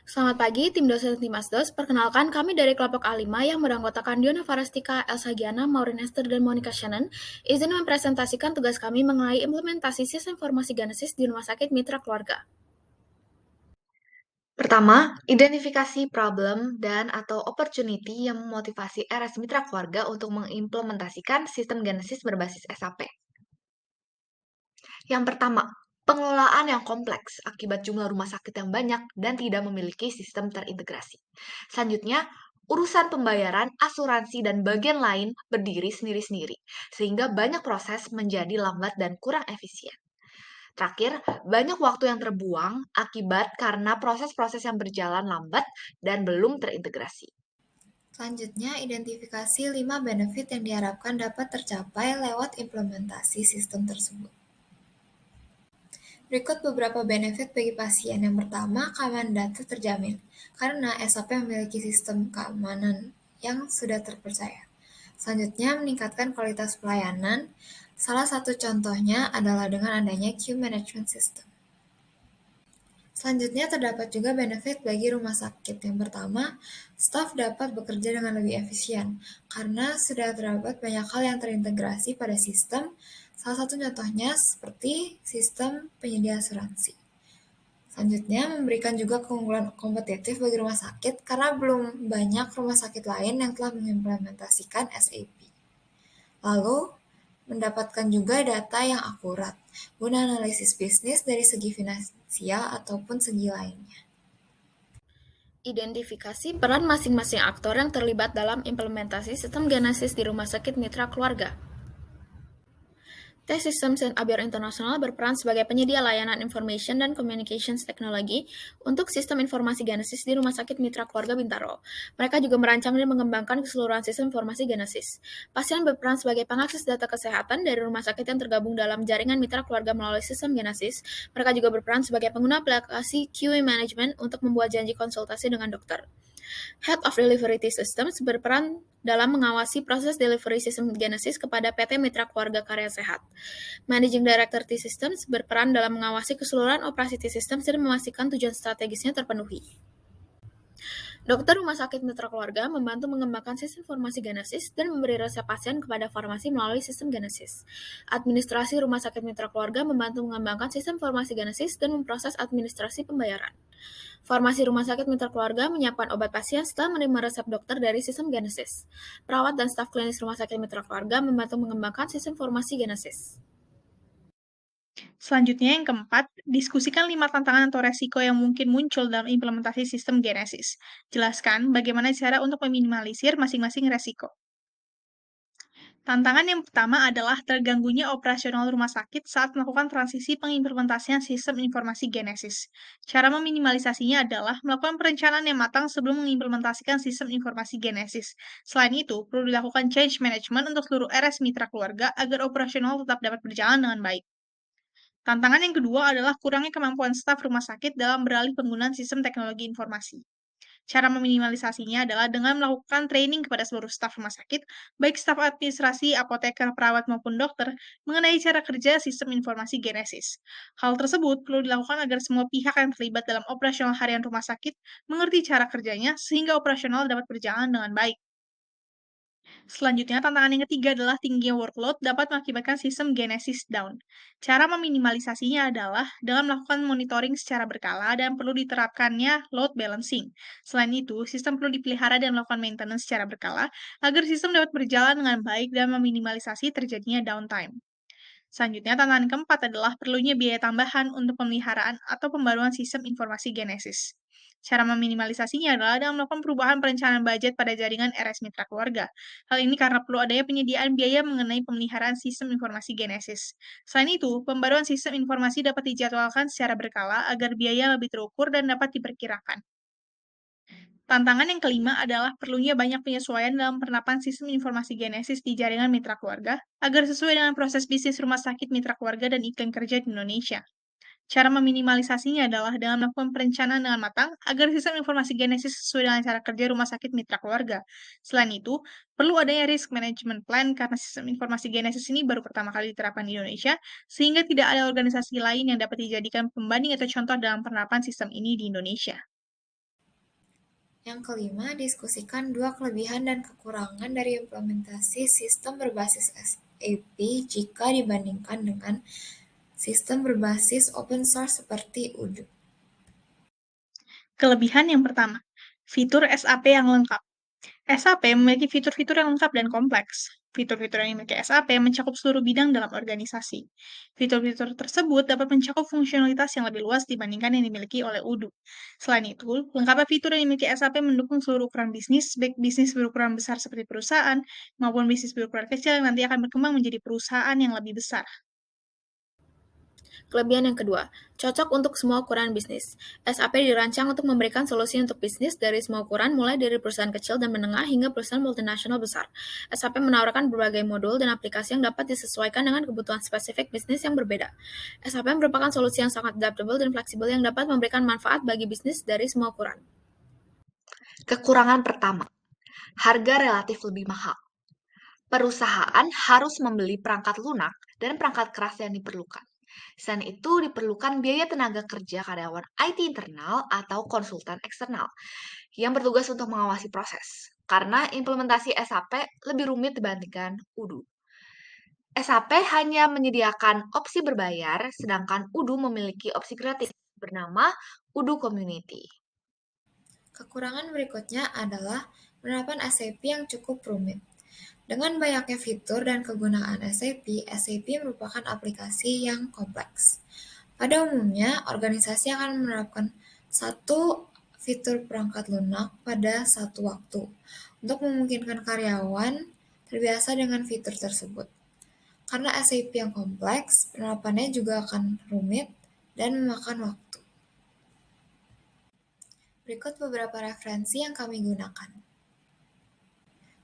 Selamat pagi, tim dosen tim Asdos. Perkenalkan, kami dari kelompok A5 yang beranggotakan Diona Farastika, Elsa Giana, Maureen Esther, dan Monica Shannon, izin mempresentasikan tugas kami mengenai implementasi sistem informasi Genesis di Rumah Sakit Mitra Keluarga. Pertama, identifikasi problem dan/atau opportunity yang memotivasi RS Mitra Keluarga untuk mengimplementasikan sistem Genesis berbasis SAP. Yang pertama, pengelolaan yang kompleks akibat jumlah rumah sakit yang banyak dan tidak memiliki sistem terintegrasi. Selanjutnya, urusan pembayaran, asuransi, dan bagian lain berdiri sendiri-sendiri, sehingga banyak proses menjadi lambat dan kurang efisien. Terakhir, banyak waktu yang terbuang akibat karena proses-proses yang berjalan lambat dan belum terintegrasi. Selanjutnya, identifikasi 5 benefit yang diharapkan dapat tercapai lewat implementasi sistem tersebut. Berikut beberapa benefit bagi pasien. Yang pertama, keamanan data terjamin, karena SAP memiliki sistem keamanan yang sudah terpercaya. Selanjutnya, meningkatkan kualitas pelayanan. Salah satu contohnya adalah dengan adanya queue management system. Selanjutnya, terdapat juga benefit bagi rumah sakit. Yang pertama, staf dapat bekerja dengan lebih efisien karena sudah terdapat banyak hal yang terintegrasi pada sistem. Salah satu contohnya seperti sistem penyedia asuransi. Selanjutnya, memberikan juga keunggulan kompetitif bagi rumah sakit karena belum banyak rumah sakit lain yang telah mengimplementasikan SAP. Lalu, mendapatkan juga data yang akurat guna analisis bisnis dari segi finansial ataupun segi lainnya. Identifikasi peran masing-masing aktor yang terlibat dalam implementasi sistem Genesis di Rumah Sakit Mitra Keluarga. T-Systems dan Abiar Internasional berperan sebagai penyedia layanan Information dan Communications Technology untuk sistem informasi Genesis di Rumah Sakit Mitra Keluarga Bintaro. Mereka juga merancang dan mengembangkan keseluruhan sistem informasi Genesis. Pasien berperan sebagai pengakses data kesehatan dari rumah sakit yang tergabung dalam jaringan mitra keluarga melalui sistem Genesis. Mereka juga berperan sebagai pengguna aplikasi QA Management untuk membuat janji konsultasi dengan dokter. Head of Delivery Systems berperan dalam mengawasi proses delivery sistem Genesis kepada PT Mitra Keluarga Karya Sehat. Managing Director T-Systems berperan dalam mengawasi keseluruhan operasi T-Systems dan memastikan tujuan strategisnya terpenuhi. Dokter Rumah Sakit Mitra Keluarga membantu mengembangkan sistem informasi Genesis dan memberi resep pasien kepada farmasi melalui sistem Genesis. Administrasi Rumah Sakit Mitra Keluarga membantu mengembangkan sistem informasi Genesis dan memproses administrasi pembayaran. Farmasi Rumah Sakit Mitra Keluarga menyiapkan obat pasien setelah menerima resep dokter dari sistem Genesis. Perawat dan staf klinis Rumah Sakit Mitra Keluarga membantu mengembangkan sistem informasi Genesis. Selanjutnya yang keempat, diskusikan 5 tantangan atau resiko yang mungkin muncul dalam implementasi sistem Genesis. Jelaskan bagaimana cara untuk meminimalisir masing-masing resiko. Tantangan yang pertama adalah terganggunya operasional rumah sakit saat melakukan transisi pengimplementasian sistem informasi Genesis. Cara meminimalisasinya adalah melakukan perencanaan yang matang sebelum mengimplementasikan sistem informasi Genesis. Selain itu, perlu dilakukan change management untuk seluruh RS mitra keluarga agar operasional tetap dapat berjalan dengan baik. Tantangan yang kedua adalah kurangnya kemampuan staf rumah sakit dalam beralih penggunaan sistem teknologi informasi. Cara meminimalisasinya adalah dengan melakukan training kepada seluruh staf rumah sakit, baik staf administrasi, apoteker, perawat, maupun dokter, mengenai cara kerja sistem informasi Genesis. Hal tersebut perlu dilakukan agar semua pihak yang terlibat dalam operasional harian rumah sakit mengerti cara kerjanya sehingga operasional dapat berjalan dengan baik. Selanjutnya, tantangan yang ketiga adalah tingginya workload dapat mengakibatkan sistem Genesis down. Cara meminimalisasinya adalah dengan melakukan monitoring secara berkala dan perlu diterapkannya load balancing. Selain itu, sistem perlu dipelihara dan melakukan maintenance secara berkala agar sistem dapat berjalan dengan baik dan meminimalisasi terjadinya downtime. Selanjutnya, tantangan keempat adalah perlunya biaya tambahan untuk pemeliharaan atau pembaruan sistem informasi Genesis. Cara meminimalisasinya adalah dengan melakukan perubahan perencanaan budget pada jaringan RS Mitra Keluarga. Hal ini karena perlu adanya penyediaan biaya mengenai pemeliharaan sistem informasi Genesis. Selain itu, pembaruan sistem informasi dapat dijadwalkan secara berkala agar biaya lebih terukur dan dapat diperkirakan. Tantangan yang kelima adalah perlunya banyak penyesuaian dalam penerapan sistem informasi Genesis di jaringan mitra keluarga agar sesuai dengan proses bisnis rumah sakit mitra keluarga dan iklim kerja di Indonesia. Cara meminimalisasinya adalah dengan melakukan perencanaan dengan matang agar sistem informasi Genesis sesuai dengan cara kerja rumah sakit mitra keluarga. Selain itu, perlu adanya risk management plan karena sistem informasi Genesis ini baru pertama kali diterapkan di Indonesia, sehingga tidak ada organisasi lain yang dapat dijadikan pembanding atau contoh dalam penerapan sistem ini di Indonesia. Yang kelima, diskusikan dua kelebihan dan kekurangan dari implementasi sistem berbasis SAP jika dibandingkan dengan sistem berbasis open source seperti Odoo. Kelebihan yang pertama, fitur SAP yang lengkap. SAP memiliki fitur-fitur yang lengkap dan kompleks. Fitur-fitur yang dimiliki SAP mencakup seluruh bidang dalam organisasi. Fitur-fitur tersebut dapat mencakup fungsionalitas yang lebih luas dibandingkan yang dimiliki oleh Odoo. Selain itu, lengkapnya fitur yang dimiliki SAP mendukung seluruh ukuran bisnis, baik bisnis berukuran besar seperti perusahaan, maupun bisnis berukuran kecil yang nanti akan berkembang menjadi perusahaan yang lebih besar. Kelebihan yang kedua, cocok untuk semua ukuran bisnis. SAP dirancang untuk memberikan solusi untuk bisnis dari semua ukuran, mulai dari perusahaan kecil dan menengah hingga perusahaan multinasional besar. SAP menawarkan berbagai modul dan aplikasi yang dapat disesuaikan dengan kebutuhan spesifik bisnis yang berbeda. SAP merupakan solusi yang sangat adaptable dan fleksibel yang dapat memberikan manfaat bagi bisnis dari semua ukuran. Kekurangan pertama, harga relatif lebih mahal. Perusahaan harus membeli perangkat lunak dan perangkat keras yang diperlukan. Selain itu, diperlukan biaya tenaga kerja karyawan IT internal atau konsultan eksternal yang bertugas untuk mengawasi proses. Karena implementasi SAP lebih rumit dibandingkan Odoo. SAP hanya menyediakan opsi berbayar, sedangkan Odoo memiliki opsi gratis bernama Odoo Community. Kekurangan berikutnya adalah penerapan SAP yang cukup rumit. Dengan banyaknya fitur dan kegunaan SAP merupakan aplikasi yang kompleks. Pada umumnya, organisasi akan menerapkan satu fitur perangkat lunak pada satu waktu untuk memungkinkan karyawan terbiasa dengan fitur tersebut. Karena SAP yang kompleks, penerapannya juga akan rumit dan memakan waktu. Berikut beberapa referensi yang kami gunakan.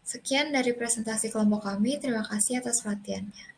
Sekian dari presentasi kelompok kami, terima kasih atas perhatiannya.